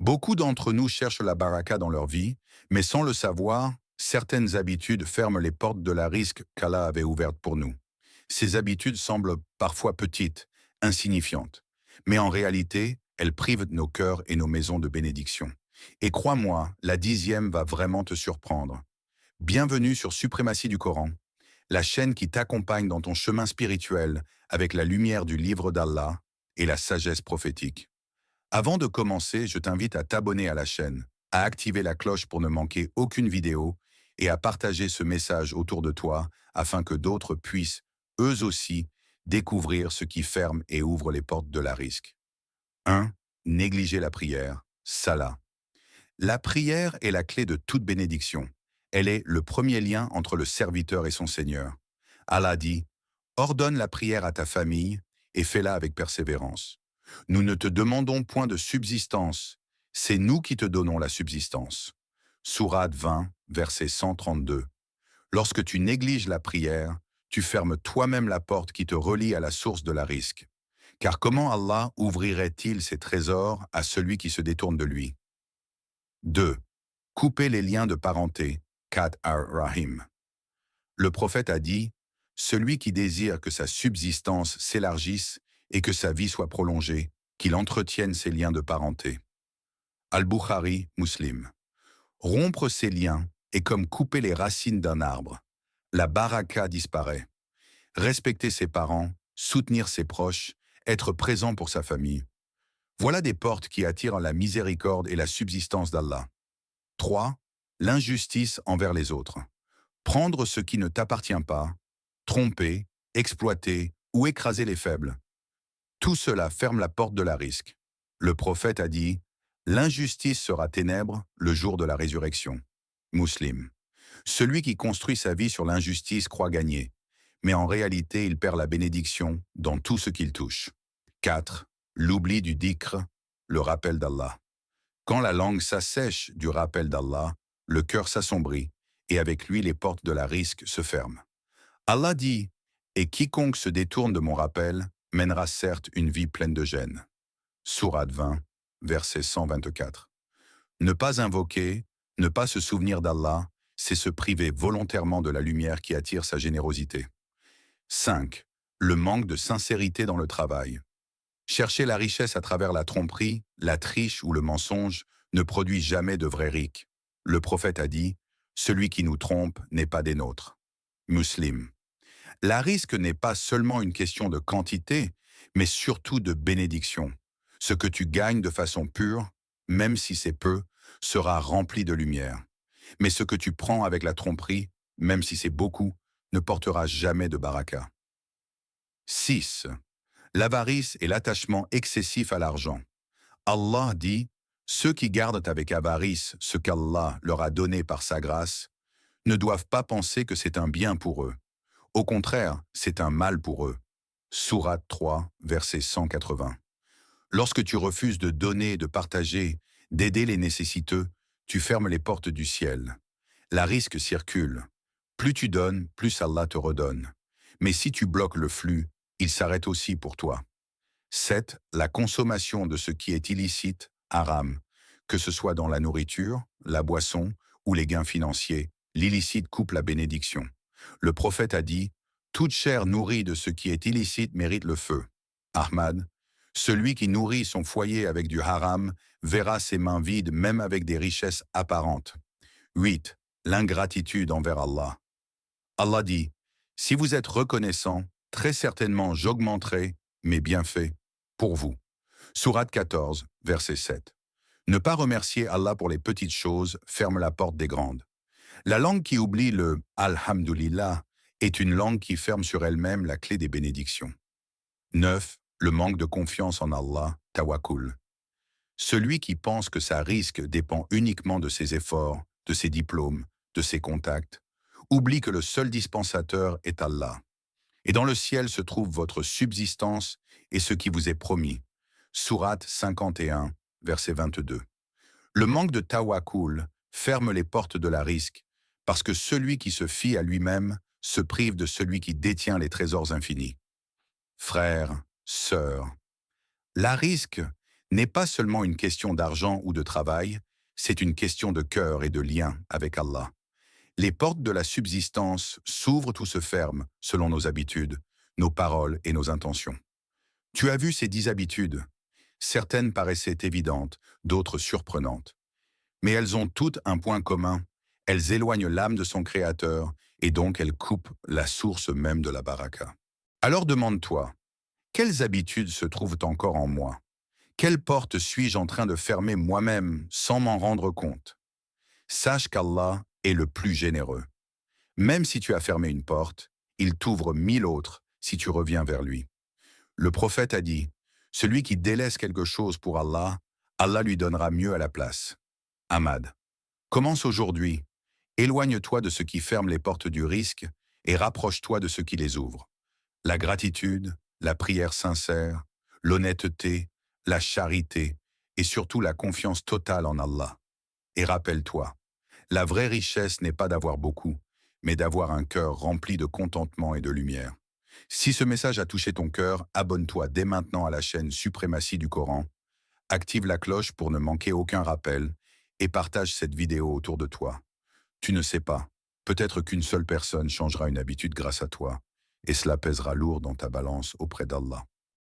Beaucoup d'entre nous cherchent la baraka dans leur vie, mais sans le savoir, certaines habitudes ferment les portes de la risque qu'Allah avait ouvertes pour nous. Ces habitudes semblent parfois petites, insignifiantes, mais en réalité, elles privent nos cœurs et nos maisons de bénédiction. Et crois-moi, la 10e va vraiment te surprendre. Bienvenue sur Suprématie du Coran, la chaîne qui t'accompagne dans ton chemin spirituel avec la lumière du livre d'Allah et la sagesse prophétique. Avant de commencer, je t'invite à t'abonner à la chaîne, à activer la cloche pour ne manquer aucune vidéo et à partager ce message autour de toi afin que d'autres puissent, eux aussi, découvrir ce qui ferme et ouvre les portes de la risque. 1. Négliger la prière. Salah. La prière est la clé de toute bénédiction. Elle est le premier lien entre le serviteur et son Seigneur. Allah dit, « Ordonne la prière à ta famille et fais-la avec persévérance. Nous ne te demandons point de subsistance, c'est nous qui te donnons la subsistance. » Sourate 20, verset 132. Lorsque tu négliges la prière, tu fermes toi-même la porte qui te relie à la source de la risque. Car comment Allah ouvrirait-il ses trésors à celui qui se détourne de lui? 2. Couper les liens de parenté, Kat ar-Rahim. Le prophète a dit, « Celui qui désire que sa subsistance s'élargisse et que sa vie soit prolongée, qu'il entretienne ses liens de parenté. » Al-Bukhari, Muslim. Rompre ces liens est comme couper les racines d'un arbre. La baraka disparaît. Respecter ses parents, soutenir ses proches, être présent pour sa famille. Voilà des portes qui attirent la miséricorde et la subsistance d'Allah. 3. L'injustice envers les autres. Prendre ce qui ne t'appartient pas, tromper, exploiter ou écraser les faibles. Tout cela ferme la porte de la risque. Le prophète a dit, « L'injustice sera ténèbres le jour de la résurrection. » Muslim. Celui qui construit sa vie sur l'injustice croit gagner, mais en réalité il perd la bénédiction dans tout ce qu'il touche. 4. L'oubli du dhikr, le rappel d'Allah. Quand la langue s'assèche du rappel d'Allah, le cœur s'assombrit, et avec lui les portes de la risque se ferment. Allah dit, « Et quiconque se détourne de mon rappel mènera certes une vie pleine de gêne. » Sourate 20, verset 124. Ne pas invoquer, ne pas se souvenir d'Allah, c'est se priver volontairement de la lumière qui attire sa générosité. 5. Le manque de sincérité dans le travail. Chercher la richesse à travers la tromperie, la triche ou le mensonge ne produit jamais de vrais riques. Le prophète a dit, « Celui qui nous trompe n'est pas des nôtres. » Muslim. La risque n'est pas seulement une question de quantité, mais surtout de bénédiction. Ce que tu gagnes de façon pure, même si c'est peu, sera rempli de lumière. Mais ce que tu prends avec la tromperie, même si c'est beaucoup, ne portera jamais de baraka. 6. L'avarice et l'attachement excessif à l'argent. Allah dit, « Ceux qui gardent avec avarice ce qu'Allah leur a donné par sa grâce ne doivent pas penser que c'est un bien pour eux. Au contraire, c'est un mal pour eux. » Sourate 3, verset 180. Lorsque tu refuses de donner et de partager, d'aider les nécessiteux, tu fermes les portes du ciel. La risque circule. Plus tu donnes, plus Allah te redonne. Mais si tu bloques le flux, il s'arrête aussi pour toi. 7. La consommation de ce qui est illicite, haram. Que ce soit dans la nourriture, la boisson ou les gains financiers, l'illicite coupe la bénédiction. Le prophète a dit, « Toute chair nourrie de ce qui est illicite mérite le feu. » Ahmad. Celui qui nourrit son foyer avec du haram verra ses mains vides même avec des richesses apparentes. 8. L'ingratitude envers Allah. Allah dit, « Si vous êtes reconnaissant, très certainement j'augmenterai mes bienfaits pour vous. » Sourate 14, verset 7. Ne pas remercier Allah pour les petites choses ferme la porte des grandes. La langue qui oublie le « Alhamdulillah » est une langue qui ferme sur elle-même la clé des bénédictions. 9. Le manque de confiance en Allah, tawakkul. Celui qui pense que sa risque dépend uniquement de ses efforts, de ses diplômes, de ses contacts, oublie que le seul dispensateur est Allah. Et dans le ciel se trouve votre subsistance et ce qui vous est promis. Sourate 51, verset 22. Le manque de tawakkul ferme les portes de la risque, parce que celui qui se fie à lui-même se prive de celui qui détient les trésors infinis. Frères, sœurs, la risque n'est pas seulement une question d'argent ou de travail, c'est une question de cœur et de lien avec Allah. Les portes de la subsistance s'ouvrent ou se ferment selon nos habitudes, nos paroles et nos intentions. Tu as vu ces 10 habitudes. Certaines paraissaient évidentes, d'autres surprenantes. Mais elles ont toutes un point commun. Elles éloignent l'âme de son créateur et donc elles coupent la source même de la baraka. Alors demande-toi, quelles habitudes se trouvent encore en moi? Quelle porte suis-je en train de fermer moi-même sans m'en rendre compte? Sache qu'Allah est le plus généreux. Même si tu as fermé une porte, il t'ouvre 1000 autres si tu reviens vers lui. Le prophète a dit, « Celui qui délaisse quelque chose pour Allah, Allah lui donnera mieux à la place. » Ahmad, commence aujourd'hui. Éloigne-toi de ce qui ferme les portes du risque et rapproche-toi de ce qui les ouvre. La gratitude, la prière sincère, l'honnêteté, la charité et surtout la confiance totale en Allah. Et rappelle-toi, la vraie richesse n'est pas d'avoir beaucoup, mais d'avoir un cœur rempli de contentement et de lumière. Si ce message a touché ton cœur, abonne-toi dès maintenant à la chaîne Suprématie du Coran, active la cloche pour ne manquer aucun rappel et partage cette vidéo autour de toi. Tu ne sais pas, peut-être qu'une seule personne changera une habitude grâce à toi, et cela pèsera lourd dans ta balance auprès d'Allah.